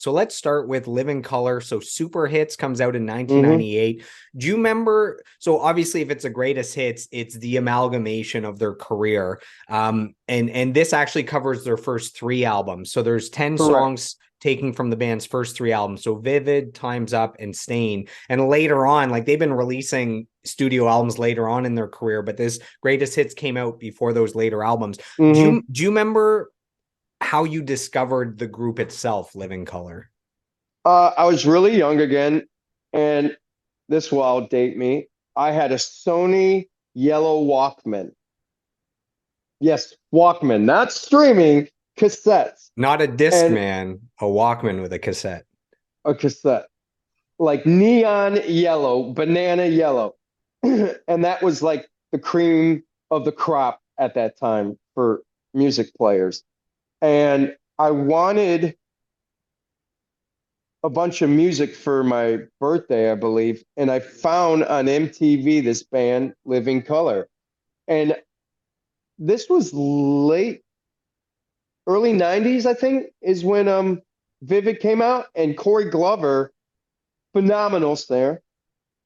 So let's start with Living Color. So Super Hits comes out in Hmm. 1998. Do you remember? So obviously, if it's a greatest hits, it's the amalgamation of their career. And this actually covers their first three albums. So there's 10 Correct. songs taking from the band's first three albums. So Vivid, Time's Up, and Stain. And later on, like they've been releasing studio albums later on in their career, but this greatest hits came out before those later albums. Hmm. Do you remember how you discovered the group itself, Living Color? I was really young again, and this will outdate me. I had a Sony yellow Walkman. Yes, Walkman, not streaming, cassettes, Not a disc and man, a Walkman with a cassette. a cassette, like neon yellow, banana yellow. And that was like the cream of the crop at that time for music players. And I wanted a bunch of music for my birthday, I believe. And I found on MTV this band, Living Color. And this was early 90s, I think, is when Vivid came out. And Corey Glover, phenomenal there,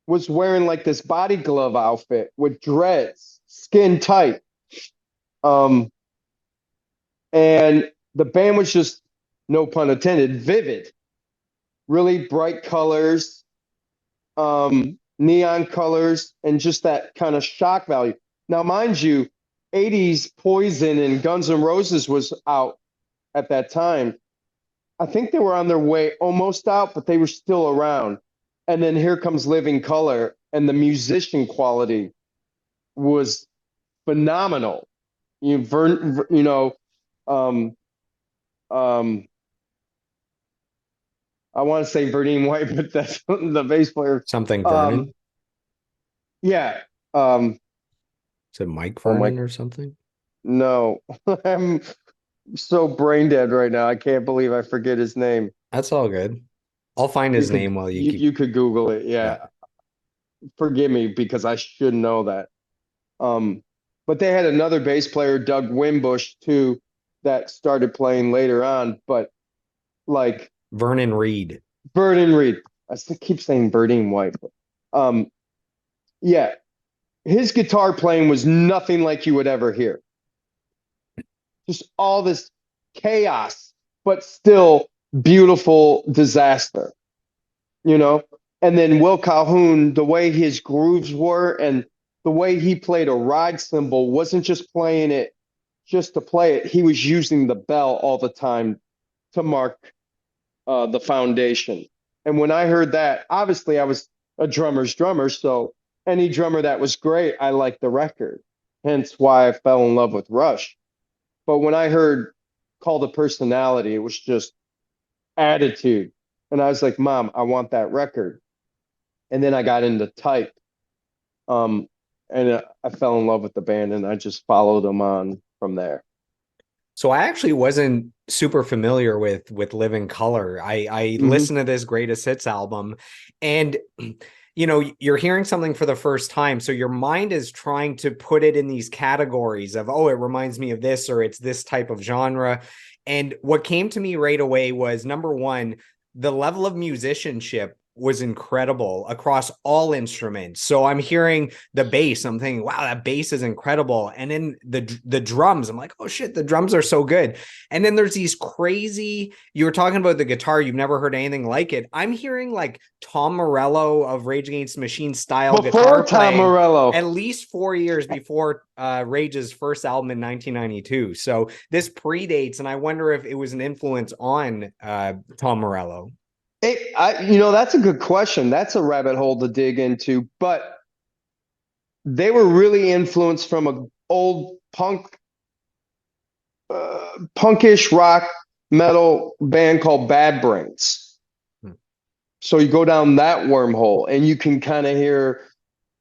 was wearing like this body glove outfit with dreads, skin tight. Um, and the band was just, no pun intended, vivid, really bright colors, neon colors, and just that kind of shock value. Now, mind you, 80s Poison and Guns N' Roses was out at that time. I think they were on their way almost out, but they were still around. And then here comes Living Color, and the musician quality was phenomenal. You know, um, um, I want to say Verdine White, but that's the bass player. Something Um, Vernon? yeah. Um, Is it Mike oh my, Vernon or something? no, I'm so brain dead right now. I can't believe I forget his name. That's all good. I'll find You his could name while you you keep. you could Google it. Yeah. Yeah, forgive me because I should know that. Um, but they had another bass player, Doug Wimbush, too, that started playing later on. But like Vernon Reed. Burden Reed, I still keep saying Birdine White. But, yeah, his guitar playing was nothing like you would ever hear. Just all this chaos, but still beautiful disaster, you know? And then Will Calhoun, the way his grooves were and the way he played a ride cymbal wasn't just playing it just to play it. He was using the bell all the time to mark the foundation. And when I heard that, obviously I was a drummer's drummer. So any drummer that was great, I liked the record. Hence why I fell in love with Rush. But when I heard Call the Personality, it was just attitude. And I was like, Mom, I want that record. And then I got into Type. Um, and I fell in love with the band and I just followed them on from there. So I actually wasn't super familiar with Living Color. I Hmm. listened to this greatest hits album, and you're hearing something for the first time, so your mind is trying to put it in these categories of, oh, it reminds me of this, or it's this type of genre. And what came to me right away was, number one, the level of musicianship was incredible across all instruments. So I'm hearing the bass, I'm thinking, wow, that bass is incredible. And then the drums, I'm like, oh shit, the drums are so good. And then there's these crazy, you were talking about the guitar, you've never heard anything like it. I'm hearing like Tom Morello of Rage Against the Machine style Before guitar Tom playing Morello. at least 4 years before Rage's first album in 1992. So this predates, and I wonder if it was an influence on Tom Morello. That's a good question. That's a rabbit hole to dig into. But they were really influenced from a old punkish rock metal band called Bad Brains. Hmm. So you go down that wormhole and you can kind of hear,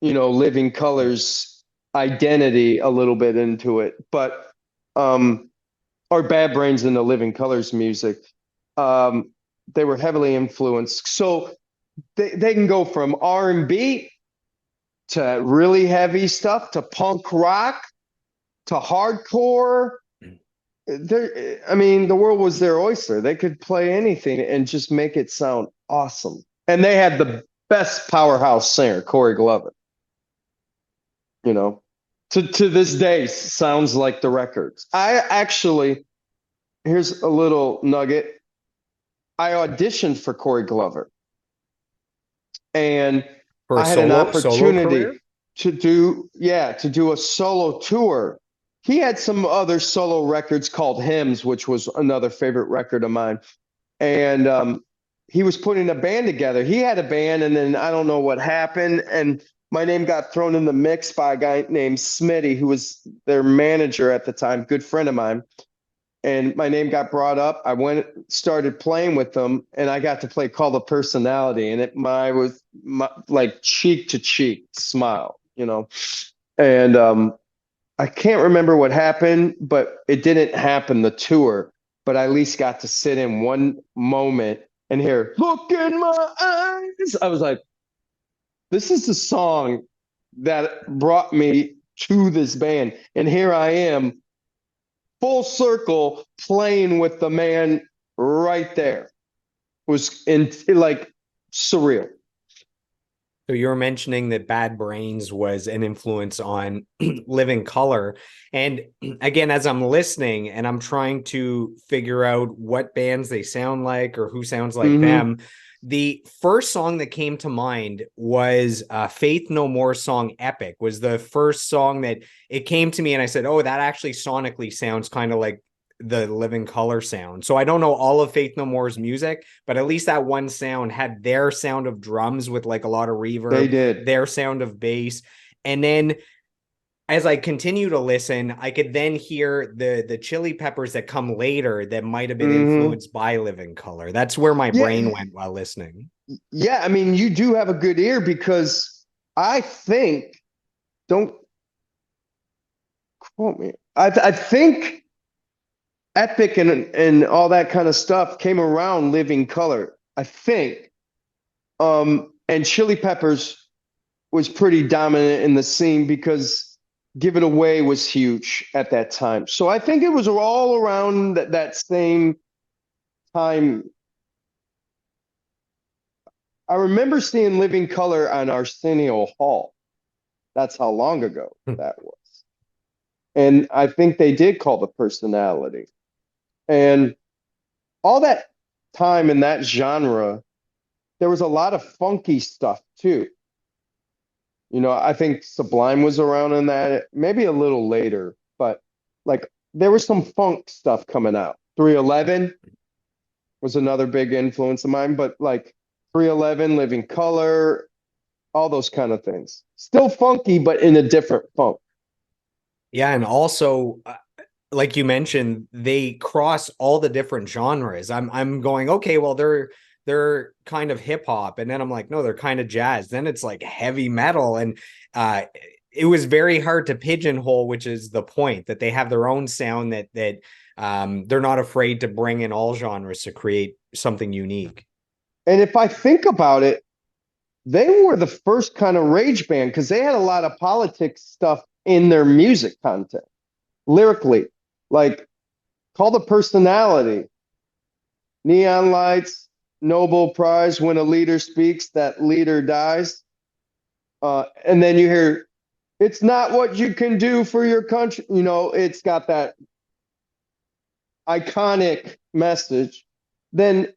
Living Colors identity a little bit into it. But or Bad Brains in the Living Colors music. Um, they were heavily influenced. So they can go from R&B to really heavy stuff to punk rock to hardcore I mean, the world was their oyster. They could play anything and just make it sound awesome. And they had the best powerhouse singer, Corey Glover. You know, to this day, sounds like the records. I actually, here's a little nugget. I auditioned for Corey Glover, and For a I had an solo opportunity career? to do a solo tour. He had some other solo records called Hymns, which was another favorite record of mine. And he was putting a band together. He had a band, and then I don't know what happened, and my name got thrown in the mix by a guy named Smitty, who was their manager at the time, good friend of mine. And my name got brought up. I went, started playing with them, and I got to play Call the Personality, and like cheek to cheek smile, you know. And I can't remember what happened, but it didn't happen the tour. But I at least got to sit in one moment and hear, "Look in my eyes." I was like, this is the song that brought me to this band. And here I am, full circle, playing with the man right there. It was like surreal. So you were mentioning that Bad Brains was an influence on Living Color. And again, as I'm listening and I'm trying to figure out what bands they sound like or who sounds like Mm-hmm. them, the first song that came to mind was Faith No More song Epic was the first song that it came to me. And I said, oh, that actually sonically sounds kind of like the Living Color sound. So I don't know all of Faith No More's music, but at least that one sound had their sound of drums with like a lot of They reverb, did. their sound of bass. And then as I continue to listen, I could then hear the Chili Peppers that come later that might have been Mm-hmm. influenced by Living Color. That's where my brain Yeah, went while listening. yeah. I mean, you do have a good ear because I think, don't quote me. I think Epic and all that kind of stuff came around Living Color. I think. And Chili Peppers was pretty dominant in the scene because Give It Away was huge at that time. So I think it was all around that same time. I remember seeing Living Color on Arsenio Hall. That's how long ago that was. And I think they did Call the Personality. And all that time in that genre, there was a lot of funky stuff too. You know, I think Sublime was around in that, maybe a little later, but like there was some funk stuff coming out. 311 was another big influence of mine, but like 311, Living Color, all those kind of things. Still funky, but in a different funk. Yeah, and also like you mentioned, they cross all the different genres. I'm going, okay, well they're kind of hip hop, and then I'm like, no, they're kind of jazz. Then it's like heavy metal, and uh, it was very hard to pigeonhole, which is the point that they have their own sound that they're not afraid to bring in all genres to create something unique. And if I think about it, they were the first kind of rage band because they had a lot of politics stuff in their music content, lyrically, like Call the Personality, Neon Lights, Nobel Prize, when a leader speaks, that leader dies. And then you hear, it's not what you can do for your country. You know, it's got that iconic message. Then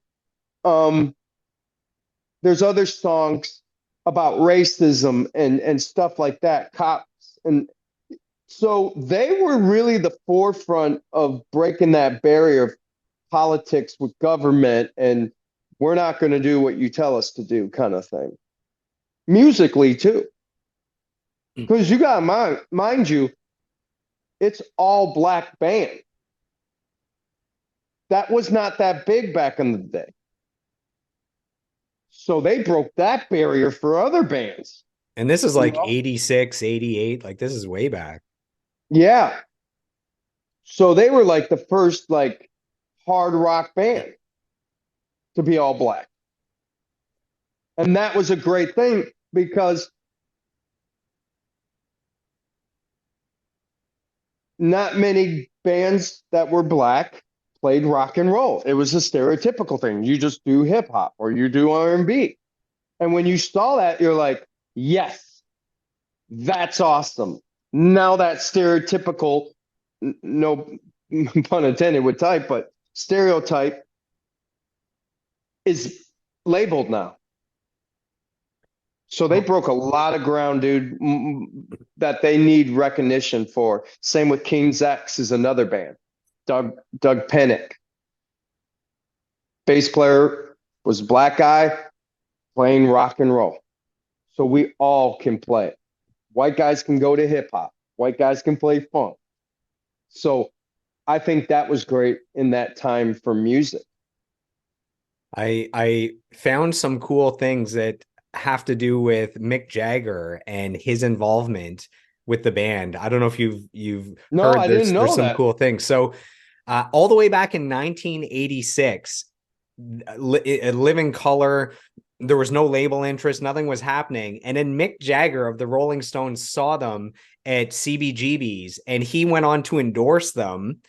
um, there's other songs about racism and stuff like that, cops. And so they were really the forefront of breaking that barrier of politics with government and we're not going to do what you tell us to do kind of thing. Musically, too. Because you got to mind you, it's all black band. That was not that big back in the day. So they broke that barrier for other bands. And this is You like know? 86, 88. Like this is way back. Yeah. So they were like the first like hard rock band to be all black. And that was a great thing because not many bands that were black played rock and roll. It was a stereotypical thing. You just do hip hop or you do R&B. And when you saw that, you're like, yes, that's awesome. Now that stereotypical, no pun intended with type, but stereotype is labeled now. So they broke a lot of ground, dude, that they need recognition for. Same with King's X is another band. Doug Pennick. Bass player was a black guy playing rock and roll. So we all can play it. White guys can go to hip hop. White guys can play funk. So I think that was great in that time for music. I found some cool things that have to do with Mick Jagger and his involvement with the band. I don't know if you've No, heard I didn't know there's some that. cool things. So all the way back in 1986, Living Color, there was no label interest, nothing was happening. And then Mick Jagger of the Rolling Stones saw them at CBGB's and he went on to endorse them.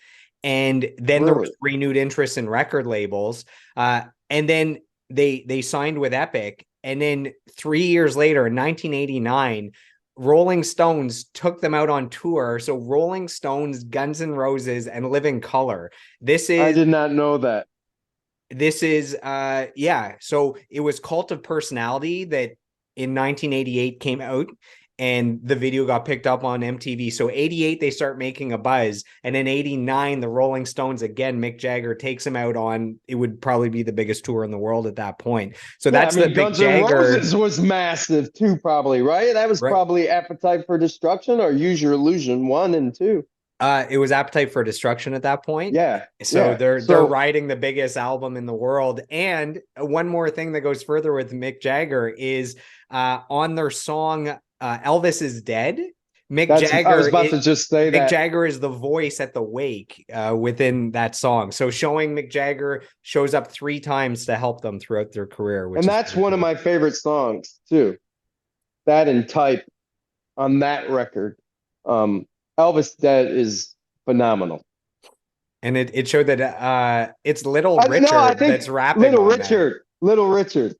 And then there was renewed interest in record labels. And then they signed with Epic. And then 3 years later, in 1989, Rolling Stones took them out on tour. So Rolling Stones, Guns N' Roses, and Living Color. I did not know that. This is yeah. So it was Cult of Personality that in 1988 came out. And the video got picked up on MTV. So 88, they start making a buzz. And in 89, the Rolling Stones, again, Mick Jagger takes them out on, it would probably be the biggest tour in the world at that point. So that's the Guns Mick N' Jagger. Roses was massive too, probably, right? That was probably Appetite for Destruction or Use Your Illusion 1 and 2. It was Appetite for Destruction at that point. Yeah. So they're writing the biggest album in the world. And one more thing that goes further with Mick Jagger is on their song Elvis is Dead. Mick Jagger. I was about to just say Mick Jagger is the voice at the wake within that song. So showing Mick Jagger shows up 3 times to help them throughout their career. And that's one of my favorite songs too. That and Type on that record. Elvis Dead is phenomenal. And it showed that it's Little Richard that's rapping. Little Richard.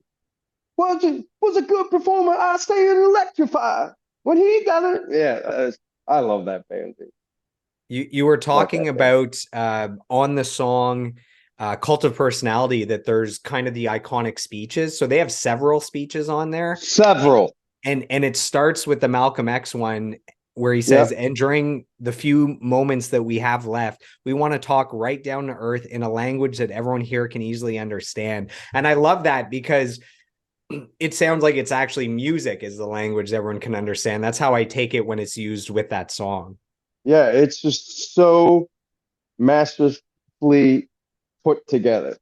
Was a good performer. I stay electrified. When he got it, yeah, I love that band. Dude. You were talking about on the song Cult of Personality that there's kind of the iconic speeches. So they have several speeches on there. Several. And it starts with the Malcolm X one where he says, and during the few moments that we have left, we want to talk right down to earth in a language that everyone here can easily understand. And I love that because it sounds like it's actually music is the language that everyone can understand. That's how I take it when it's used with that song. Yeah, it's just so masterfully put together.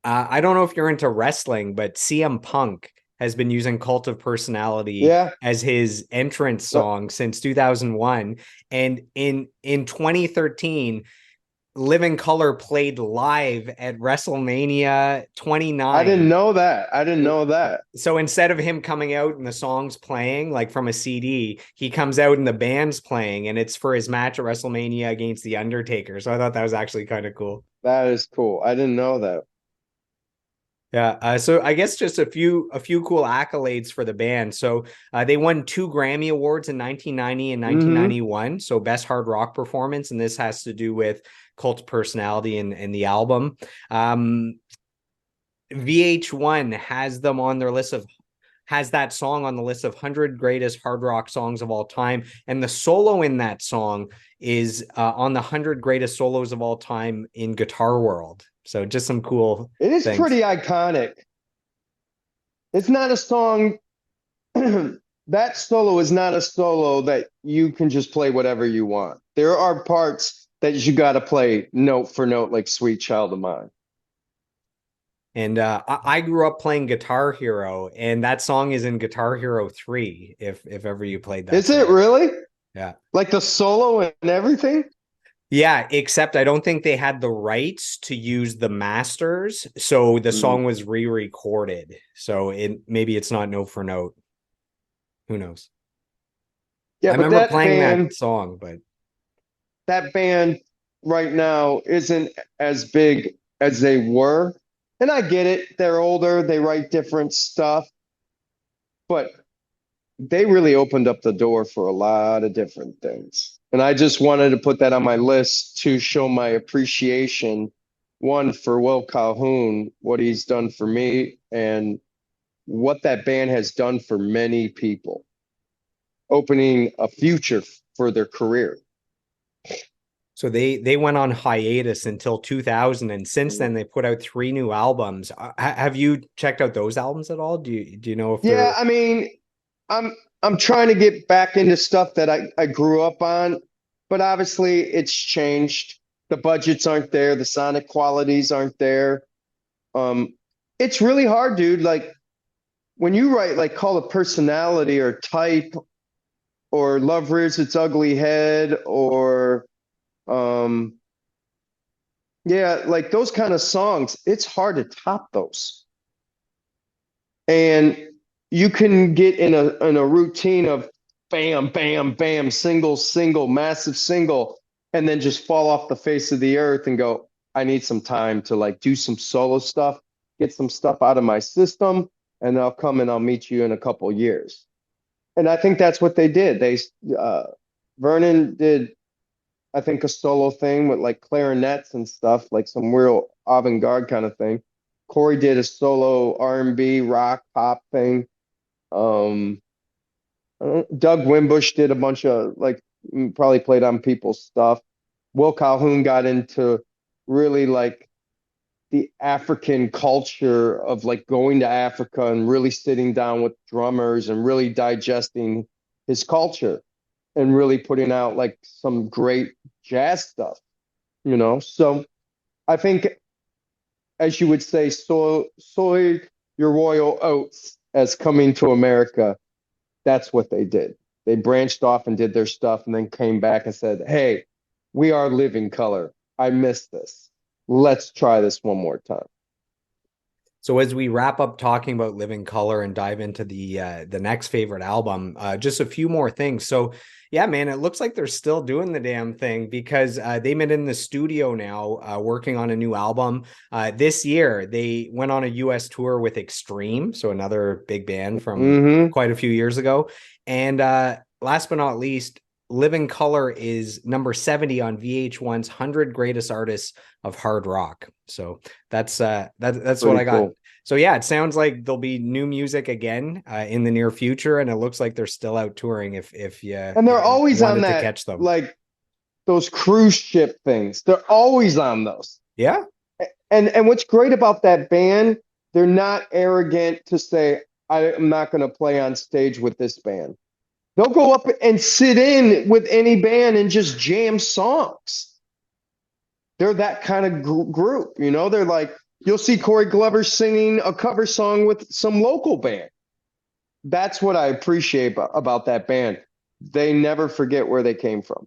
I don't know if you're into wrestling, but CM Punk has been using Cult of Personality as his entrance song since 2001. And in 2013, Living Color played live at WrestleMania 29. I didn't know that. So instead of him coming out and the songs playing like from a CD, he comes out and the band's playing, and it's for his match at WrestleMania against The Undertaker. So I thought that was actually kind of cool. That is cool. I didn't know that. Yeah. So I guess just a few cool accolades for the band. So they won 2 Grammy Awards in 1990 and 1991. So best hard rock performance. And this has to do with Cult Personality and the album. VH1 has them on their list of, has that song on the list of 100 greatest hard rock songs of all time. And the solo in that song is on the 100 greatest solos of all time in Guitar World. So just some cool It is things. Pretty iconic. It's not a song. That solo is not a solo that you can just play whatever you want. There are parts that you got to play note for note, like Sweet Child of Mine. And I grew up playing Guitar Hero, and that song is in Guitar Hero 3, if ever you played that. Is it really? Yeah. Like the solo and everything? Yeah, except I don't think they had the rights to use the masters, so the song was re-recorded. So maybe it's not note for note. Who knows? Yeah, I remember playing that song, but that band right now isn't as big as they were. And I get it. They're older, they write different stuff, but they really opened up the door for a lot of different things. And I just wanted to put that on my list to show my appreciation, one, for Will Calhoun, what he's done for me, and what that band has done for many people, opening a future for their career. So they went on hiatus until 2000, and since then they put out 3 new albums. Have you checked out those albums at all? Do you know if Yeah, they're I mean, I'm trying to get back into stuff that I grew up on, but obviously it's changed. The budgets aren't there, the sonic qualities aren't there. Um, it's really hard, dude. Like when you write like Call of Personality or Type or Love Rears Its Ugly Head or um yeah, like those kind of songs, it's hard to top those. And you can get in a routine of bam, bam, bam, single, single, massive single, and then just fall off the face of the earth and go, I need some time to like do some solo stuff, get some stuff out of my system, and I'll come and I'll meet you in a couple years. And I think that's what they did. Uh Vernon did, I think, a solo thing with like clarinets and stuff, like some real avant-garde kind of thing. Corey did a solo R&B rock pop thing. Um, Doug Wimbush did a bunch of like probably played on people's stuff. Will Calhoun got into really like the African culture of like going to Africa and really sitting down with drummers and really digesting his culture and really putting out like some great jazz stuff, you know? So I think, as you would say, soy your royal oats as coming to America. That's what they did. They branched off and did their stuff and then came back and said, hey, we are Living Color. I missed this. Let's try this one more time. So as we wrap up talking about Living Color and dive into the next favorite album, just a few more things. So yeah, man, it looks like they're still doing the damn thing because they've been in the studio now working on a new album. This year, they went on a US tour with Extreme, so another big band from Mm-hmm. quite a few years ago. And last but not least, Living Color is number 70 on VH1's 100 Greatest Artists of Hard Rock. So that's what Pretty I got. cool. So yeah, it sounds like there'll be new music again in the near future, and it looks like they're still out touring. If And they're you always on wanted to that, catch them, like those cruise ship things. They're always on those. yeah. And what's great about that band, they're not arrogant to say, I'm not going to play on stage with this band. They'll go up and sit in with any band and just jam songs. They're that kind of group, you know? They're like, you'll see Corey Glover singing a cover song with some local band. That's what I appreciate about that band. They never forget where they came from.